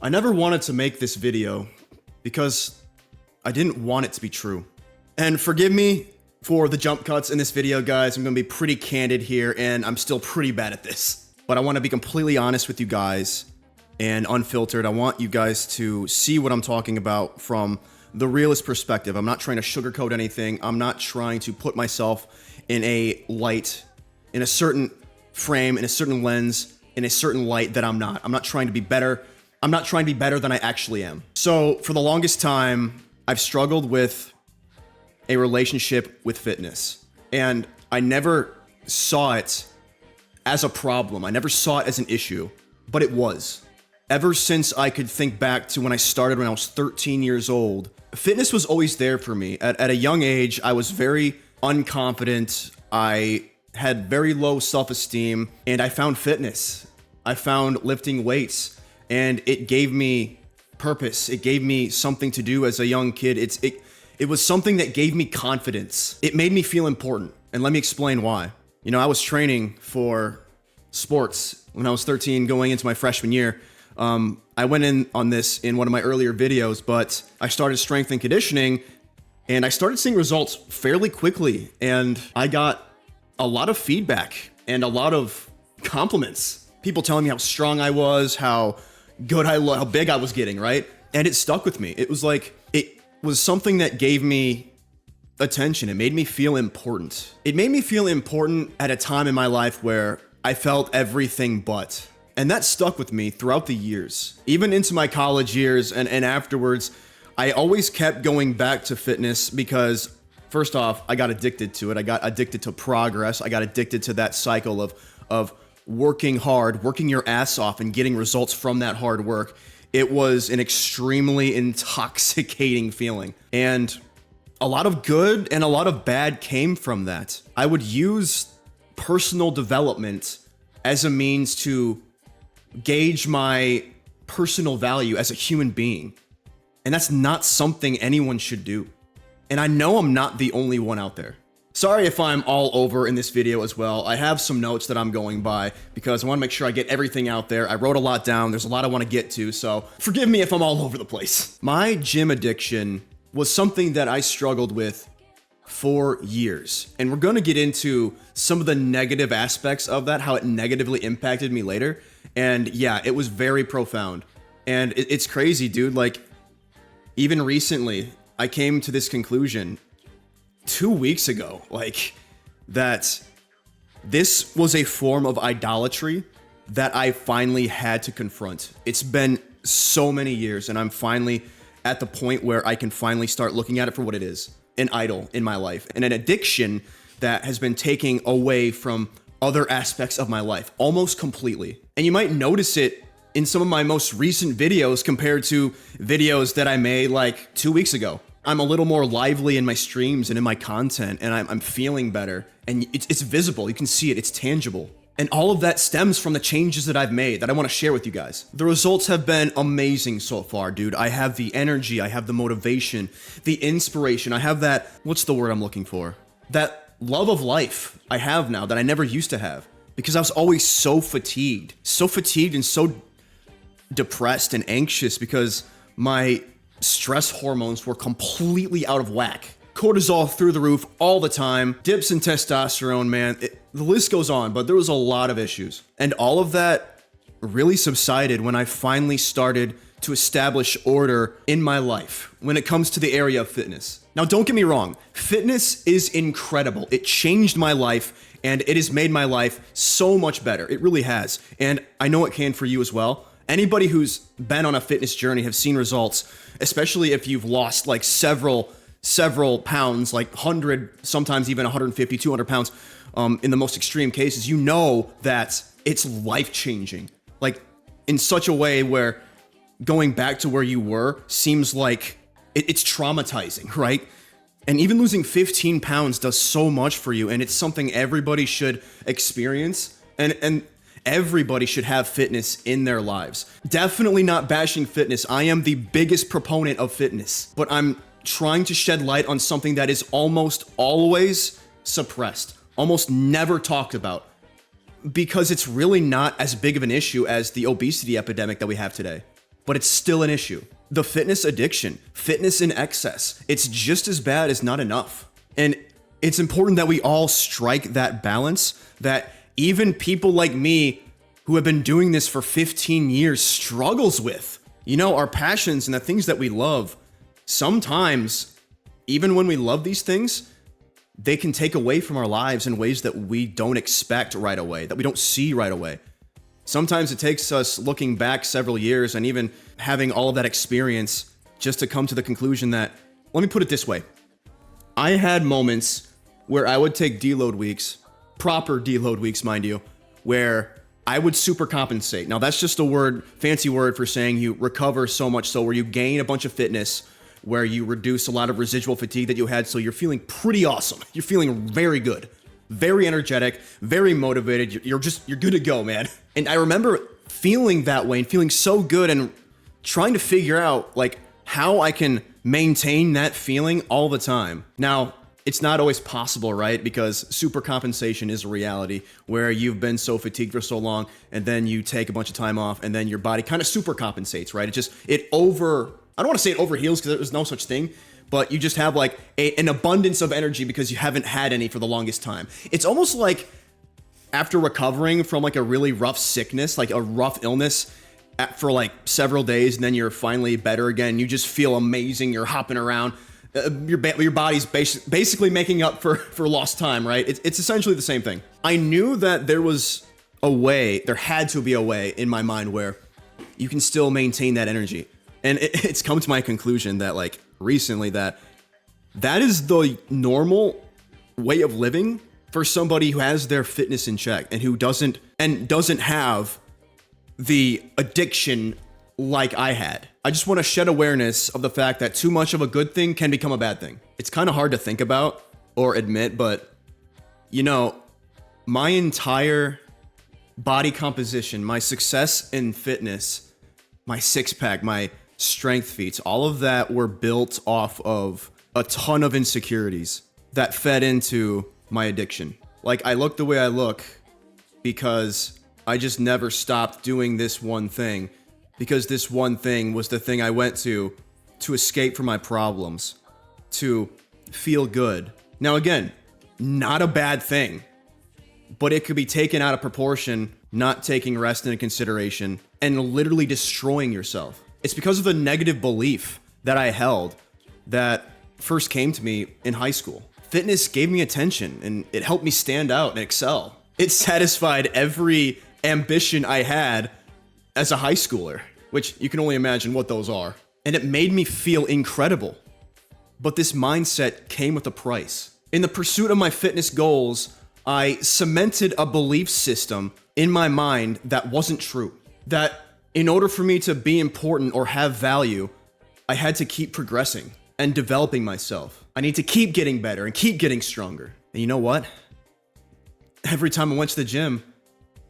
I never wanted to make this video because I didn't want it to be true. And forgive me for the jump cuts in this video, guys. I'm gonna be pretty candid here, and I'm still pretty bad at this. But I wanna be completely honest with you guys and unfiltered. I want you guys to see what I'm talking about from the realist perspective. I'm not trying to sugarcoat anything. I'm not trying to put myself in a light, in a certain frame, in a certain lens, in a certain light that I'm not. I'm not trying to be better. I'm not trying to be better than I actually am. So for the longest time, I've struggled with a relationship with fitness. And I never saw it as a problem. I never saw it as an issue, but it was. Ever since I could think back to when I started when I was 13 years old, fitness was always there for me. At a young age, I was very unconfident. I had very low self-esteem, and I found fitness. I found lifting weights, and it gave me purpose. It gave me something to do as a young kid. It was something that gave me confidence. It made me feel important, and let me explain why. You know, I was training for sports when I was 13 going into my freshman year. I went in on this in one of my earlier videos, but I started strength and conditioning, and I started seeing results fairly quickly, and I got a lot of feedback and a lot of compliments. People telling me how strong I was, how good how big I was getting, right? And it stuck with me. It was like, it was something that gave me attention. It made me feel important. It made me feel important at a time in my life where I felt everything but. And that stuck with me throughout the years. Even into my college years and afterwards, I always kept going back to fitness because, first off, I got addicted to it. I got addicted to progress. I got addicted to that cycle of working hard, working your ass off and getting results from that hard work. It was an extremely intoxicating feeling. And a lot of good and a lot of bad came from that. I would use personal development as a means to gauge my personal value as a human being. And that's not something anyone should do. And I know I'm not the only one out there. Sorry if I'm all over in this video as well. I have some notes that I'm going by because I want to make sure I get everything out there. I wrote a lot down. There's a lot I want to get to, so forgive me if I'm all over the place. My gym addiction was something that I struggled with for years. And we're going to get into some of the negative aspects of that, how it negatively impacted me later. And yeah, it was very profound. And it's crazy, dude. Like, even recently, I came to this conclusion 2 weeks ago, like, that this was a form of idolatry that I finally had to confront. It's been so many years, and I'm finally at the point where I can finally start looking at it for what it is, an idol in my life, and an addiction that has been taking away from other aspects of my life, almost completely. And you might notice it in some of my most recent videos compared to videos that I made like 2 weeks ago. I'm a little more lively in my streams and in my content, and I'm feeling better. And it's visible, you can see it, it's tangible. And all of that stems from the changes that I've made that I want to share with you guys. The results have been amazing so far, dude. I have the energy, I have the motivation, the inspiration. I have that, what's the word I'm looking for? That love of life I have now that I never used to have. Because I was always so fatigued and so depressed and anxious because my stress hormones were completely out of whack. Cortisol through the roof all the time, dips in testosterone, man. The list goes on, but there was a lot of issues. And all of that really subsided when I finally started to establish order in my life when it comes to the area of fitness. Now, don't get me wrong, fitness is incredible. It changed my life, and it has made my life so much better. It really has. And I know it can for you as well. Anybody who's been on a fitness journey have seen results, especially if you've lost like several pounds, like 100, sometimes even 150, 200 pounds in the most extreme cases. You know that it's life-changing, like in such a way where going back to where you were seems like it's traumatizing, right? And even losing 15 pounds does so much for you, and it's something everybody should experience. And everybody should have fitness in their lives. Definitely not bashing fitness. I am the biggest proponent of fitness, but I'm trying to shed light on something that is almost always suppressed, almost never talked about, because it's really not as big of an issue as the obesity epidemic that we have today. but it's still an issue. The fitness addiction, fitness in excess, it's just as bad as not enough. And it's important that we all strike that balance, that even people like me who have been doing this for 15 years struggles with. You know, our passions and the things that we love, sometimes, even when we love these things, they can take away from our lives in ways that we don't expect right away, that we don't see right away. Sometimes it takes us looking back several years and even having all of that experience just to come to the conclusion that, let me put it this way. I had moments where I would take deload weeks, proper deload weeks, mind you, where I would supercompensate. Now that's just a word, fancy word for saying you recover so much so where you gain a bunch of fitness, where you reduce a lot of residual fatigue that you had, so you're feeling pretty awesome. You're feeling very good, very energetic, very motivated. You're good to go, man. And I remember feeling that way and feeling so good and trying to figure out like how I can maintain that feeling all the time. Now, it's not always possible, right? Because supercompensation is a reality where you've been so fatigued for so long and then you take a bunch of time off and then your body kind of supercompensates, right? I don't want to say it overheals because there's no such thing, but you just have like an abundance of energy because you haven't had any for the longest time. It's almost like after recovering from like a really rough sickness, like a rough illness for like several days, and then you're finally better again. You just feel amazing. You're hopping around. Your body's basically making up for lost time, right? It's essentially the same thing. I knew that there had to be a way in my mind where you can still maintain that energy. And it's come to my conclusion that like recently that is the normal way of living for somebody who has their fitness in check and who doesn't have the addiction like I had. I just want to shed awareness of the fact that too much of a good thing can become a bad thing. It's kind of hard to think about or admit, but you know, my entire body composition, my success in fitness, my six-pack, my strength feats, all of that were built off of a ton of insecurities that fed into my addiction. Like, I look the way I look because I just never stopped doing this one thing, because this one thing was the thing I went to escape from my problems, to feel good. Now again, not a bad thing, but it could be taken out of proportion, not taking rest into consideration, and literally destroying yourself. It's because of the negative belief that I held that first came to me in high school. Fitness gave me attention and it helped me stand out and excel. It satisfied every ambition I had as a high schooler, which you can only imagine what those are. And it made me feel incredible. But this mindset came with a price. In the pursuit of my fitness goals, I cemented a belief system in my mind that wasn't true. That in order for me to be important or have value, I had to keep progressing and developing myself. I need to keep getting better and keep getting stronger. And you know what? Every time I went to the gym,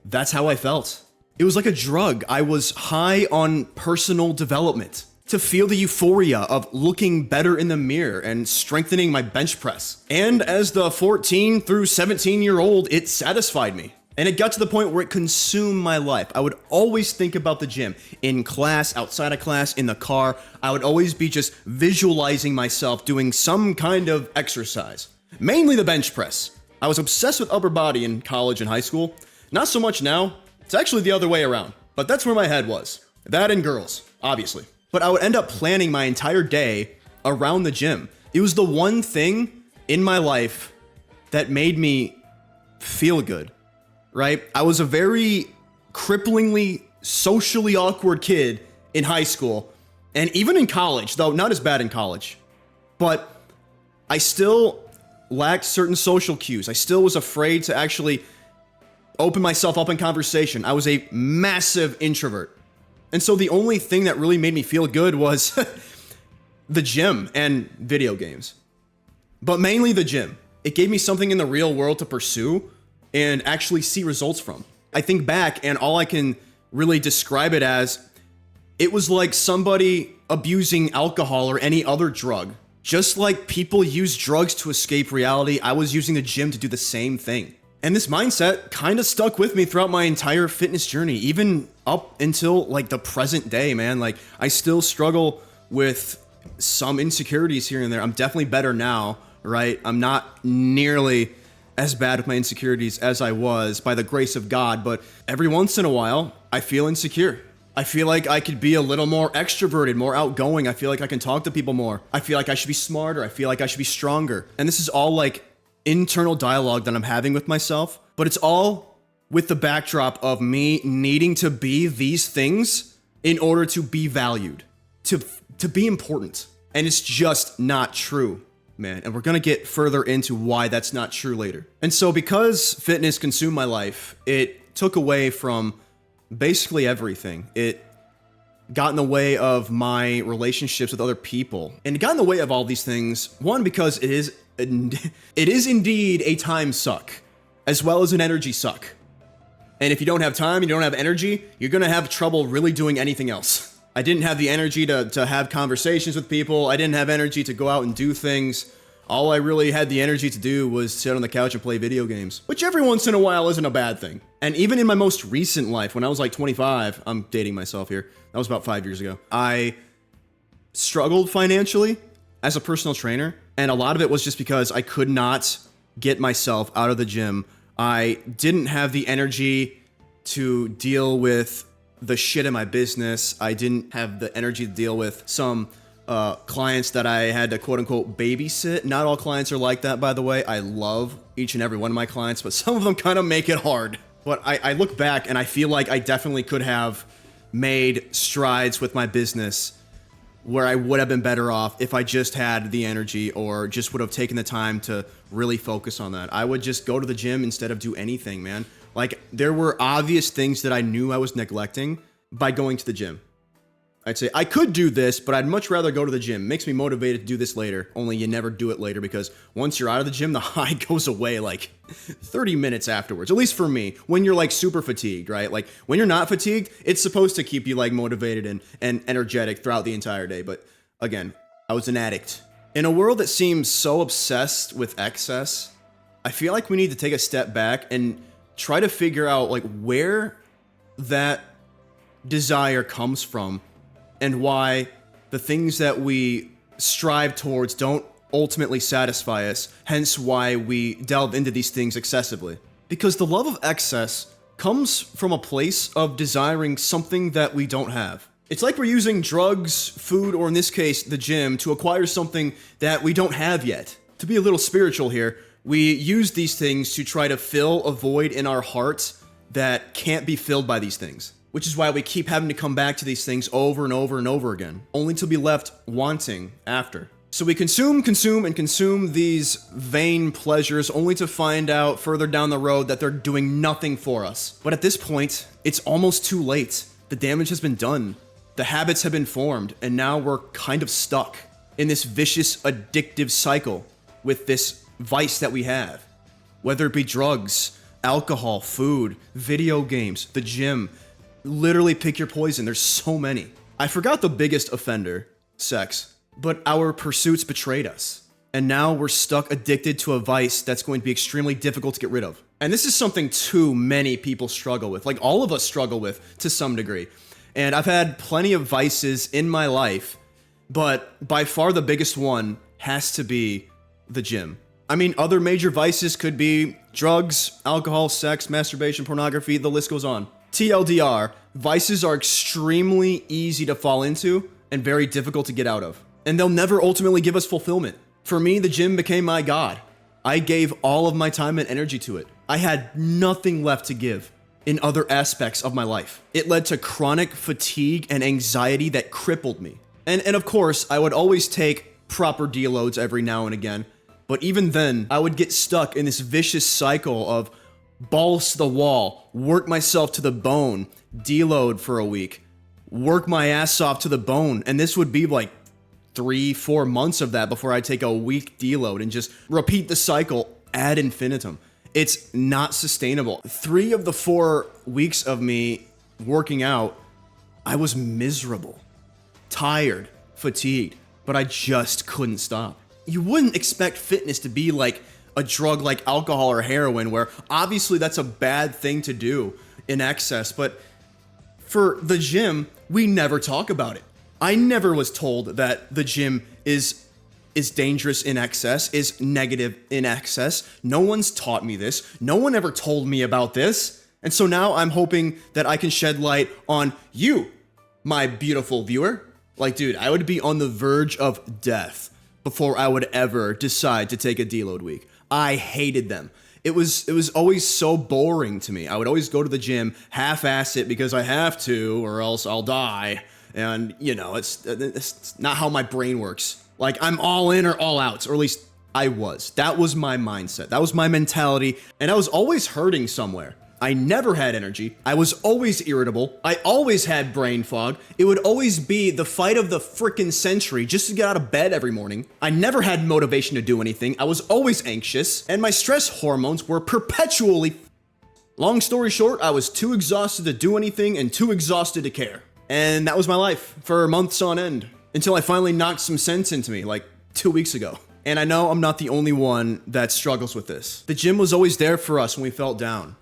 that's how I felt. It was like a drug. I was high on personal development. To feel the euphoria of looking better in the mirror and strengthening my bench press. And as the 14 through 17-year-old, it satisfied me. And it got to the point where it consumed my life. I would always think about the gym. In class, outside of class, in the car. I would always be just visualizing myself doing some kind of exercise. Mainly the bench press. I was obsessed with upper body in college and high school. Not so much now. It's actually the other way around. But that's where my head was. That and girls, obviously. But I would end up planning my entire day around the gym. It was the one thing in my life that made me feel good, right? I was a very cripplingly socially awkward kid in high school and even in college, though not as bad in college. But I still lacked certain social cues. I still was afraid to actually open myself up in conversation. I was a massive introvert. And so the only thing that really made me feel good was the gym and video games. But mainly the gym. It gave me something in the real world to pursue and actually see results from. I think back and all I can really describe it as, it was like somebody abusing alcohol or any other drug. Just like people use drugs to escape reality, I was using the gym to do the same thing. And this mindset kind of stuck with me throughout my entire fitness journey, even up until like the present day, man. Like I still struggle with some insecurities here and there. I'm definitely better now, right? I'm not nearly as bad with my insecurities as I was by the grace of God, but every once in a while, I feel insecure. I feel like I could be a little more extroverted, more outgoing. I feel like I can talk to people more. I feel like I should be smarter. I feel like I should be stronger. And this is all like internal dialogue that I'm having with myself, but it's all with the backdrop of me needing to be these things in order to be valued, to be important. And it's just not true, man. And we're gonna get further into why that's not true later. And so because fitness consumed my life, it took away from basically everything. It got in the way of my relationships with other people. And it got in the way of all these things. One, because it is indeed a time suck, as well as an energy suck. And if you don't have time, you don't have energy, you're gonna have trouble really doing anything else. I didn't have the energy to have conversations with people. I didn't have energy to go out and do things. All I really had the energy to do was sit on the couch and play video games, which every once in a while isn't a bad thing. And even in my most recent life, when I was like 25, I'm dating myself here, that was about 5 years ago, I struggled financially as a personal trainer. And a lot of it was just because I could not get myself out of the gym. I didn't have the energy to deal with the shit in my business. I didn't have the energy to deal with some clients that I had to quote unquote babysit. Not all clients are like that, by the way. I love each and every one of my clients, but some of them kind of make it hard. But I look back and I feel like I definitely could have made strides with my business where I would have been better off if I just had the energy or just would have taken the time to really focus on that. I would just go to the gym instead of do anything, man. Like there were obvious things that I knew I was neglecting by going to the gym. I'd say I could do this, but I'd much rather go to the gym. Makes me motivated to do this later, only you never do it later because once you're out of the gym, the high goes away like 30 minutes afterwards, at least for me, when you're like super fatigued, right? Like when you're not fatigued, it's supposed to keep you like motivated and energetic throughout the entire day. But again, I was an addict. In a world that seems so obsessed with excess, I feel like we need to take a step back and try to figure out like where that desire comes from and why the things that we strive towards don't ultimately satisfy us, hence why we delve into these things excessively. Because the love of excess comes from a place of desiring something that we don't have. It's like we're using drugs, food, or in this case, the gym, to acquire something that we don't have yet. To be a little spiritual here, we use these things to try to fill a void in our hearts that can't be filled by these things. Which is why we keep having to come back to these things over and over and over again, only to be left wanting after. So we consume these vain pleasures only to find out further down the road that they're doing nothing for us. But at this point, it's almost too late. The damage has been done. The habits have been formed, and now we're kind of stuck in this vicious, addictive cycle with this vice that we have. Whether it be drugs, alcohol, food, video games, the gym. Literally pick your poison. There's so many. I forgot the biggest offender, sex, but our pursuits betrayed us. And now we're stuck addicted to a vice that's going to be extremely difficult to get rid of. And this is something too many people struggle with. Like all of us struggle with to some degree. And I've had plenty of vices in my life, but by far the biggest one has to be the gym. I mean, other major vices could be drugs, alcohol, sex, masturbation, pornography, the list goes on. TLDR, vices are extremely easy to fall into and very difficult to get out of. And they'll never ultimately give us fulfillment. For me, the gym became my god. I gave all of my time and energy to it. I had nothing left to give in other aspects of my life. It led to chronic fatigue and anxiety that crippled me. And of course, I would always take proper deloads every now and again. But even then, I would get stuck in this vicious cycle of balls to the wall, work myself to the bone, deload for a week, work my ass off to the bone, and this would be like 3-4 months of that before I take a week deload and just repeat the cycle ad infinitum. It's not sustainable. 3 of the 4 weeks of me working out, I was miserable, tired, fatigued, but I just couldn't stop. You wouldn't expect fitness to be like a drug like alcohol or heroin, where obviously that's a bad thing to do in excess, but For the gym, we never talk about it. I never was told that the gym is dangerous in excess, is negative in excess. No one's taught me this. No one ever told me about this. And so now I'm hoping that I can shed light on you, my beautiful viewer. Like, dude, I would be on the verge of death before I would ever decide to take a deload week. I hated them. It was always so boring to me. I would always go to the gym, half-ass it because I have to, or else I'll die. And, you know, it's not how my brain works. Like, I'm all in or all out, or at least I was. That was my mindset. That was my mentality. And I was always hurting somewhere. I never had energy. I was always irritable. I always had brain fog. It would always be the fight of the frickin' century just to get out of bed every morning. I never had motivation to do anything. I was always anxious. And my stress hormones were perpetually... Long story short, I was too exhausted to do anything and too exhausted to care. And that was my life for months on end. Until I finally knocked some sense into me, like 2 weeks ago. And I know I'm not the only one that struggles with this. The gym was always there for us when we felt down.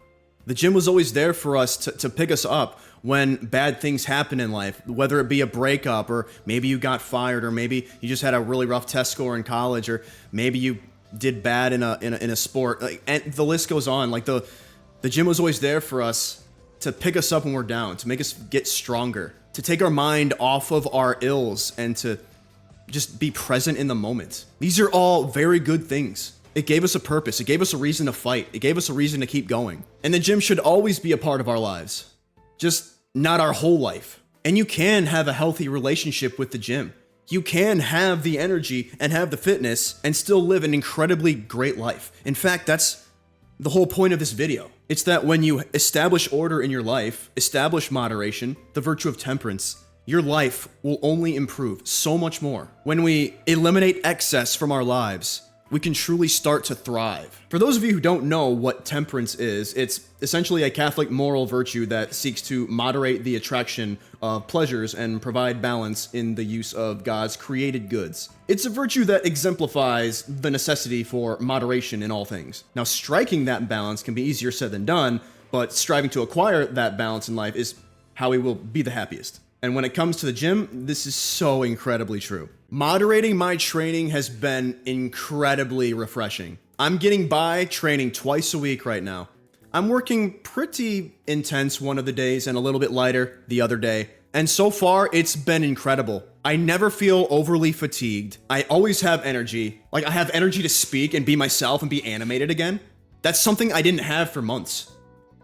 The gym was always there for us to pick us up when bad things happen in life, whether it be a breakup, or maybe you got fired, or maybe you just had a really rough test score in college, or maybe you did bad in a sport. Like, and the list goes on. Like the gym was always there for us to pick us up when we're down, to make us get stronger, to take our mind off of our ills, and to just be present in the moment. These are all very good things. It gave us a purpose. It gave us a reason to fight. It gave us a reason to keep going. And the gym should always be a part of our lives, just not our whole life. And you can have a healthy relationship with the gym. You can have the energy and have the fitness and still live an incredibly great life. In fact, that's the whole point of this video. It's that when you establish order in your life, establish moderation, the virtue of temperance, your life will only improve so much more. When we eliminate excess from our lives, we can truly start to thrive. For those of you who don't know what temperance is, it's essentially a Catholic moral virtue that seeks to moderate the attraction of pleasures and provide balance in the use of God's created goods. It's a virtue that exemplifies the necessity for moderation in all things. Now, striking that balance can be easier said than done, but striving to acquire that balance in life is how we will be the happiest. And when it comes to the gym, this is so incredibly true. Moderating my training has been incredibly refreshing. I'm getting by training twice a week right now. I'm working pretty intense one of the days and a little bit lighter the other day. And so far, it's been incredible. I never feel overly fatigued. I always have energy. Like, I have energy to speak and be myself and be animated again. That's something I didn't have for months.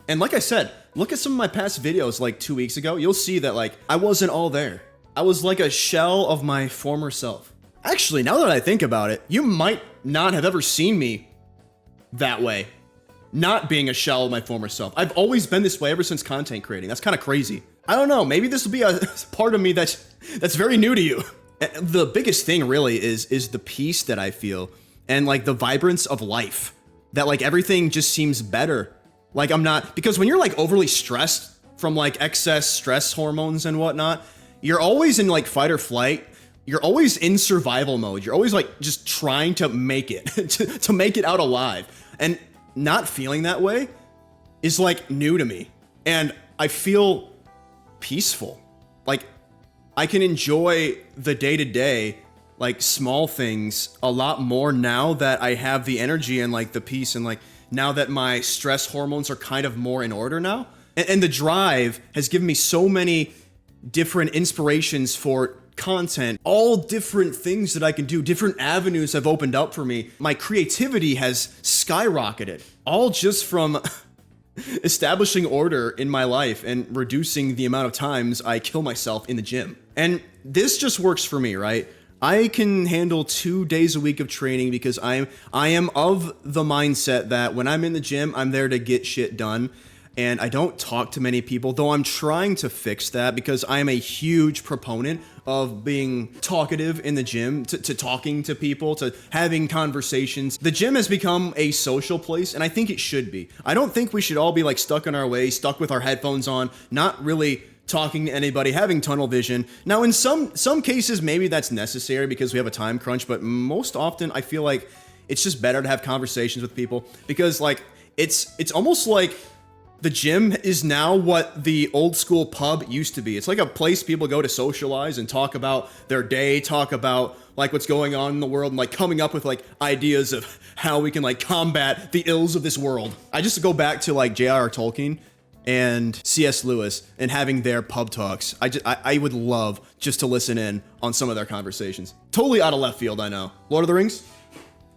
And like I said, look at some of my past videos like 2 weeks ago. You'll see that, like, I wasn't all there. I was like a shell of my former self. Actually, now that I think about it, you might not have ever seen me that way. Not being a shell of my former self. I've always been this way ever since content creating. That's kind of crazy. I don't know, maybe this will be a part of me that's very new to you. The biggest thing really is the peace that I feel and like the vibrance of life. That like everything just seems better. Like I'm not, because when you're like overly stressed from like excess stress hormones and whatnot, you're always in like fight or flight. You're always in survival mode. You're always like just trying to make it, to make it out alive. And not feeling that way is like new to me. And I feel peaceful. Like I can enjoy the day to day, like small things a lot more now that I have the energy and like the peace and like now that my stress hormones are kind of more in order now. And the drive has given me so many different inspirations for content, all different things that I can do, different avenues have opened up for me. My creativity has skyrocketed, all just from establishing order in my life and reducing the amount of times I kill myself in the gym. And this just works for me, right? I can handle 2 days a week of training because I am of the mindset that when I'm in the gym, I'm there to get shit done. And I don't talk to many people, though I'm trying to fix that because I am a huge proponent of being talkative in the gym, to talking to people, to having conversations. The gym has become a social place, and I think it should be. I don't think we should all be like stuck in our way, stuck with our headphones on, not really talking to anybody, having tunnel vision. Now, in some cases, maybe that's necessary because we have a time crunch, but most often I feel like it's just better to have conversations with people because like it's almost like The gym is now what the old school pub used to be. It's like a place people go to socialize and talk about their day, talk about like what's going on in the world, and like coming up with like ideas of how we can like combat the ills of this world. I just go back to like J.R.R. Tolkien and C.S. Lewis and having their pub talks. I would love just to listen in on some of their conversations. Totally out of left field, I know. Lord of the Rings?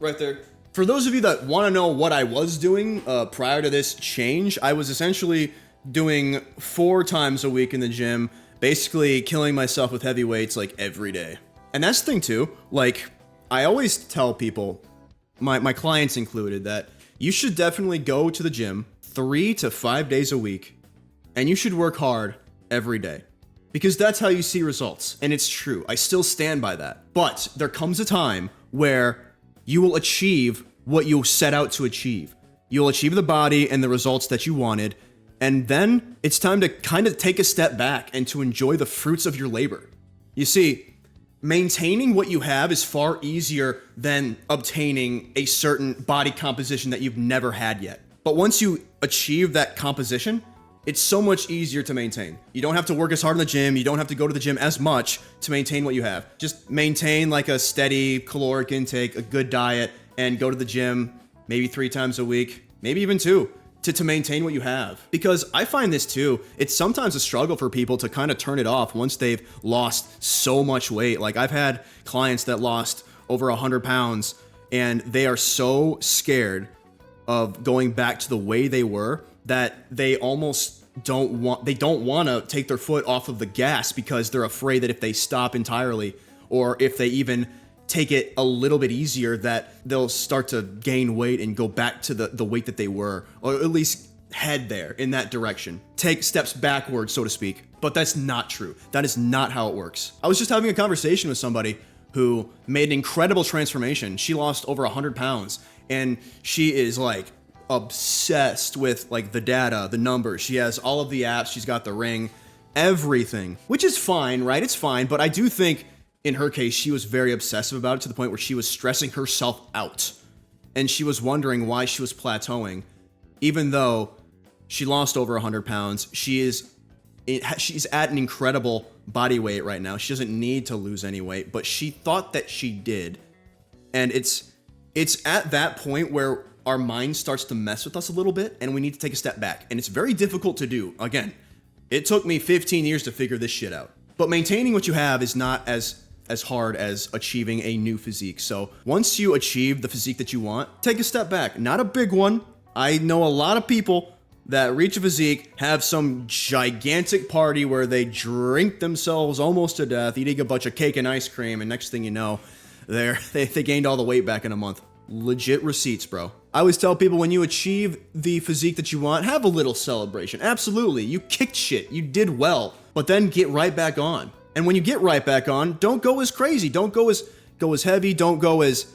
Right there. For those of you that want to know what I was doing prior to this change, I was essentially doing 4 times a week in the gym, basically killing myself with heavy weights like every day. And that's the thing too, like I always tell people, my clients included, that you should definitely go to the gym 3 to 5 days a week, and you should work hard every day. Because that's how you see results. And it's true. I still stand by that. But there comes a time where you will achieve what you set out to achieve. You'll achieve the body and the results that you wanted, and then it's time to kind of take a step back and to enjoy the fruits of your labor. You see, maintaining what you have is far easier than obtaining a certain body composition that you've never had yet. But once you achieve that composition, it's so much easier to maintain. You don't have to work as hard in the gym. You don't have to go to the gym as much to maintain what you have. Just maintain like a steady caloric intake, a good diet, and go to the gym maybe 3 times a week, maybe even 2, to maintain what you have. Because I find this too, it's sometimes a struggle for people to kind of turn it off once they've lost so much weight. Like I've had clients that lost over 100 pounds and they are so scared of going back to the way they were that they almost don't want to take their foot off of the gas because they're afraid that if they stop entirely, or if they even take it a little bit easier, that they'll start to gain weight and go back to the weight that they were, or at least head there in that direction. Take steps backwards, so to speak. But that's not true. That is not how it works. I was just having a conversation with somebody who made an incredible transformation. She lost over 100 pounds and she is like obsessed with like the data, the numbers. She has all of the apps. She's got the ring, everything, which is fine, right? It's fine. But I do think in her case, she was very obsessive about it to the point where she was stressing herself out. And she was wondering why she was plateauing. Even though she lost over 100 pounds, she's at an incredible body weight right now. She doesn't need to lose any weight, but she thought that she did. And it's at that point where our mind starts to mess with us a little bit and we need to take a step back. And it's very difficult to do. Again, it took me 15 years to figure this shit out. But maintaining what you have is not as hard as achieving a new physique. So once you achieve the physique that you want, take a step back. Not a big one. I know a lot of people that reach a physique, have some gigantic party where they drink themselves almost to death, eating a bunch of cake and ice cream, and next thing you know, they gained all the weight back in a month. Legit receipts, bro. I always tell people, when you achieve the physique that you want, have a little celebration. Absolutely. You kicked shit. You did well. But then get right back on. And when you get right back on, don't go as crazy. Don't go as heavy. Don't go as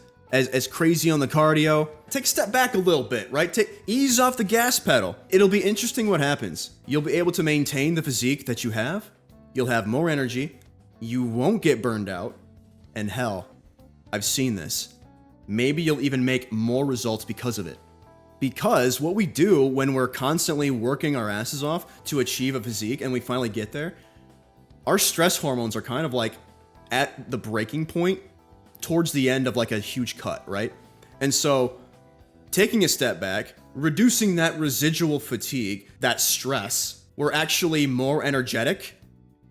crazy on the cardio. Take a step back a little bit, right? Ease off the gas pedal. It'll be interesting what happens. You'll be able to maintain the physique that you have. You'll have more energy. You won't get burned out. And hell, I've seen this. Maybe you'll even make more results because of it. Because what we do when we're constantly working our asses off to achieve a physique and we finally get there, our stress hormones are kind of like at the breaking point towards the end of like a huge cut, right? And so taking a step back, reducing that residual fatigue, that stress, we're actually more energetic,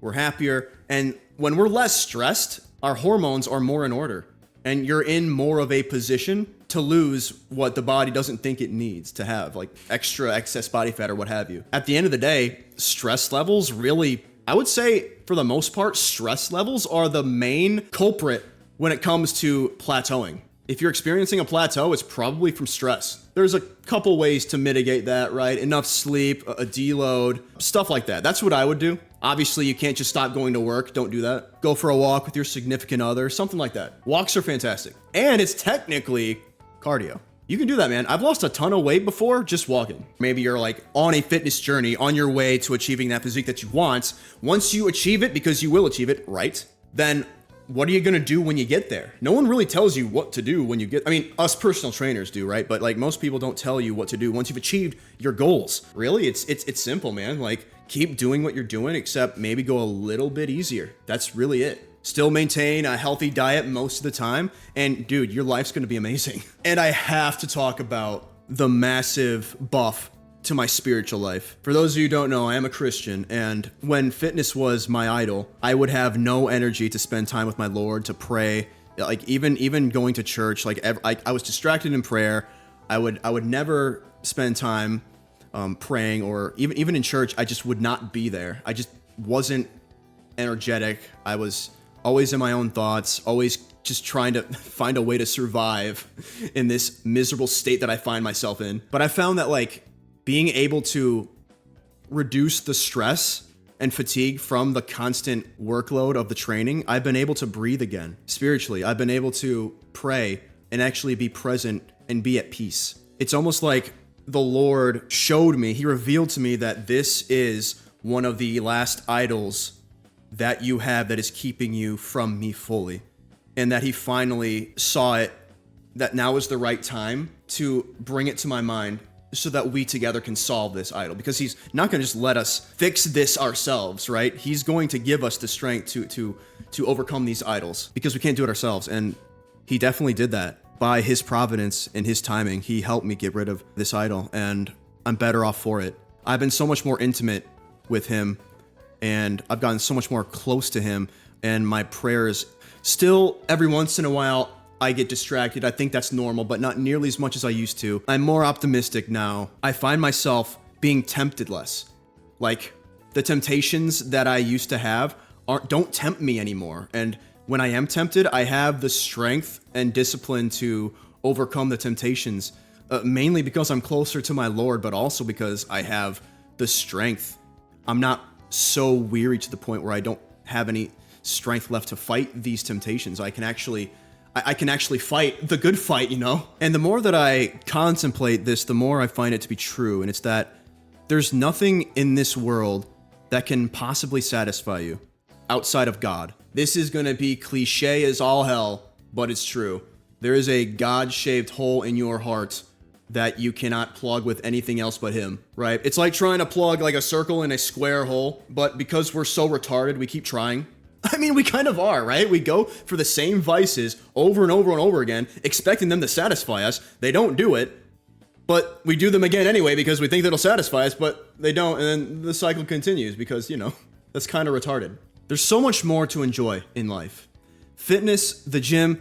we're happier, and when we're less stressed, our hormones are more in order, and you're in more of a position to lose what the body doesn't think it needs to have, like extra excess body fat or what have you. At the end of the day, stress levels really, I would say for the most part, stress levels are the main culprit when it comes to plateauing. If you're experiencing a plateau, it's probably from stress. There's a couple ways to mitigate that, right? Enough sleep, a deload, stuff like that. That's what I would do. Obviously, you can't just stop going to work. Don't do that. Go for a walk with your significant other, something like that. Walks are fantastic. And it's technically cardio. You can do that, man. I've lost a ton of weight before just walking. Maybe you're like on a fitness journey on your way to achieving that physique that you want. Once you achieve it, because you will achieve it, right? Then what are you gonna do when you get there? No one really tells you what to do when you get, I mean, us personal trainers do, right? But like most people don't tell you what to do once you've achieved your goals. Really, it's simple, man. Like keep doing what you're doing, except maybe go a little bit easier. That's really it. Still maintain a healthy diet most of the time, and dude, your life's gonna be amazing. And I have to talk about the massive buff to my spiritual life. For those of you who don't know, I am a Christian, and when fitness was my idol, I would have no energy to spend time with my Lord, to pray. Like even going to church, like I was distracted in prayer. I would never spend time praying, or even in church, I just would not be there. I just wasn't energetic. I was always in my own thoughts, always just trying to find a way to survive in this miserable state that I find myself in. But I found that like being able to reduce the stress and fatigue from the constant workload of the training, I've been able to breathe again. Spiritually, I've been able to pray and actually be present and be at peace. It's almost like the Lord showed me, he revealed to me that this is one of the last idols that you have that is keeping you from me fully. And that he finally saw it, that now is the right time to bring it to my mind so that we together can solve this idol. Because he's not going to just let us fix this ourselves, right? He's going to give us the strength to overcome these idols, because we can't do it ourselves. And he definitely did that. By his providence and his timing, he helped me get rid of this idol, and I'm better off for it. I've been so much more intimate with him, and I've gotten so much more close to him, and my prayers still every once in a while I get distracted. I think that's normal, but not nearly as much as I used to. I'm more optimistic now. I find myself being tempted less. Like the temptations that I used to have don't tempt me anymore. And when I am tempted, I have the strength and discipline to overcome the temptations, mainly because I'm closer to my Lord, but also because I have the strength. I'm not so weary to the point where I don't have any strength left to fight these temptations. I can actually fight the good fight, you know? And the more that I contemplate this, the more I find it to be true. And it's that there's nothing in this world that can possibly satisfy you outside of God. This is going to be cliche as all hell, but it's true. There is a God-shaped hole in your heart that you cannot plug with anything else but him, right? It's like trying to plug like a circle in a square hole, but because we're so retarded, we keep trying. I mean, we kind of are, right? We go for the same vices over and over and over again, expecting them to satisfy us. They don't do it, but we do them again anyway because we think that'll satisfy us, but they don't, and then the cycle continues because, you know, that's kind of retarded. There's so much more to enjoy in life. Fitness, the gym,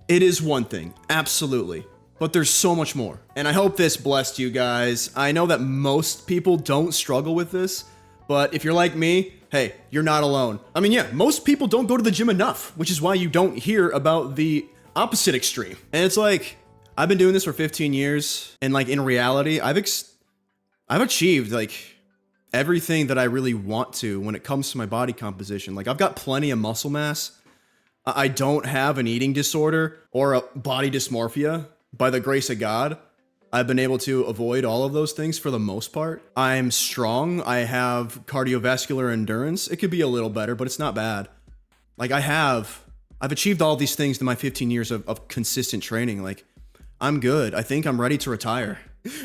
it is one thing, absolutely, but there's so much more. And I hope this blessed you guys. I know that most people don't struggle with this, but if you're like me, hey, you're not alone. I mean, yeah, most people don't go to the gym enough, which is why you don't hear about the opposite extreme. And it's like, I've been doing this for 15 years, and like in reality, I've achieved like everything that I really want to when it comes to my body composition. Like I've got plenty of muscle mass. I don't have an eating disorder or a body dysmorphia. By the grace of God, I've been able to avoid all of those things for the most part. I'm strong. I have cardiovascular endurance. It could be a little better, but it's not bad. Like I've achieved all these things in my 15 years of consistent training. Like I'm good. I think I'm ready to retire.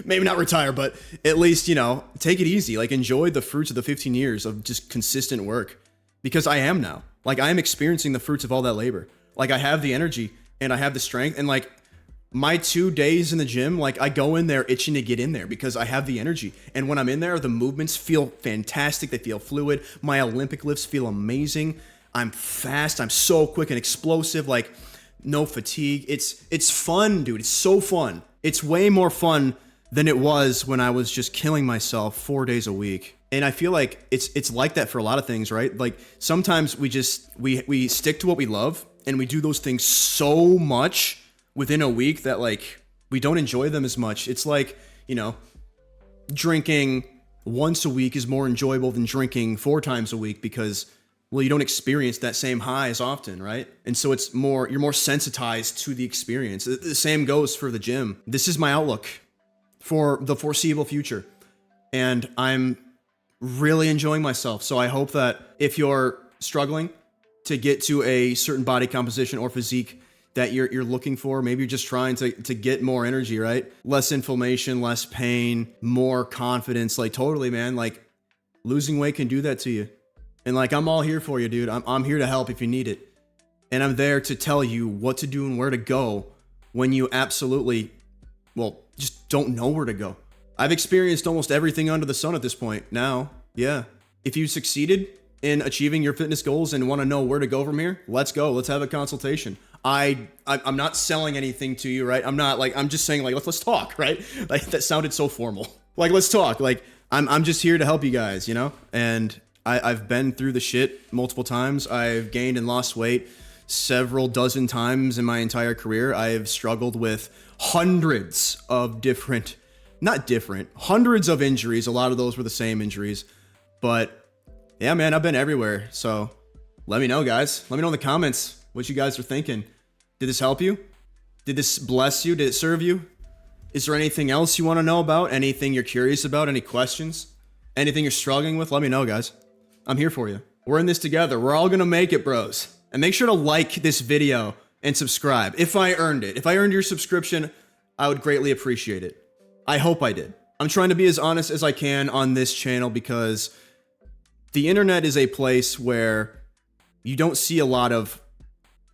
Maybe not retire, but at least, you know, take it easy. Like enjoy the fruits of the 15 years of just consistent work, because I am now. Like I am experiencing the fruits of all that labor. Like I have the energy and I have the strength, and like my 2 days in the gym, like I go in there itching to get in there because I have the energy. And when I'm in there, the movements feel fantastic. They feel fluid. My Olympic lifts feel amazing. I'm fast. I'm so quick and explosive, like no fatigue. It's fun, dude. It's so fun. It's way more fun than it was when I was just killing myself 4 days a week. And I feel like it's like that for a lot of things, right? Like sometimes we stick to what we love and we do those things so much within a week that like we don't enjoy them as much. It's like, you know, drinking once a week is more enjoyable than drinking 4 times a week because, well, you don't experience that same high as often, right? And so you're more sensitized to the experience. The same goes for the gym. This is my outlook for the foreseeable future, and I'm really enjoying myself. So I hope that if you're struggling to get to a certain body composition or physique that you're looking for. Maybe you're just trying to get more energy, right? Less inflammation, less pain, more confidence. Like totally, man. Like losing weight can do that to you. And like, I'm all here for you, dude. I'm here to help if you need it. And I'm there to tell you what to do and where to go when you absolutely, well, just don't know where to go. I've experienced almost everything under the sun at this point now. Yeah. If you succeeded in achieving your fitness goals and want to know where to go from here, let's go. Let's have a consultation. I'm not selling anything to you, right? I'm not like, I'm just saying like, let's talk, right? Like that sounded so formal. Like, let's talk. Like I'm just here to help you guys, you know? And I've been through the shit multiple times. I've gained and lost weight several dozen times in my entire career. I've struggled with hundreds of hundreds of injuries. A lot of those were the same injuries, but yeah, man, I've been everywhere. So let me know, guys. Let me know in the comments what you guys are thinking. Did this help you? Did this bless you? Did it serve you? Is there anything else you want to know about? Anything you're curious about? Any questions? Anything you're struggling with? Let me know, guys. I'm here for you. We're in this together. We're all gonna make it, bros. And make sure to like this video and subscribe if I earned it. If I earned your subscription, I would greatly appreciate it. I hope I did. I'm trying to be as honest as I can on this channel because the internet is a place where you don't see a lot of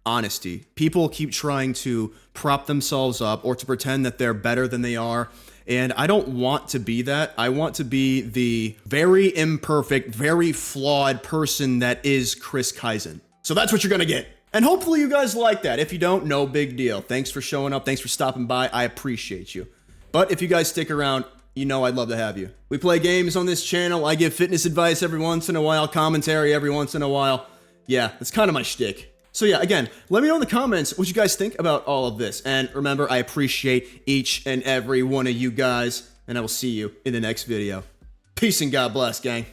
honesty. People keep trying to prop themselves up or to pretend that they're better than they are. And I don't want to be that. I want to be the very imperfect, very flawed person that is Chris Kaizen. So that's what you're going to get. And hopefully you guys like that. If you don't, no big deal. Thanks for showing up. Thanks for stopping by. I appreciate you. But if you guys stick around, you know I'd love to have you. We play games on this channel. I give fitness advice every once in a while, commentary every once in a while. Yeah, that's kind of my shtick. So yeah, again, let me know in the comments what you guys think about all of this. And remember, I appreciate each and every one of you guys. And I will see you in the next video. Peace and God bless, gang.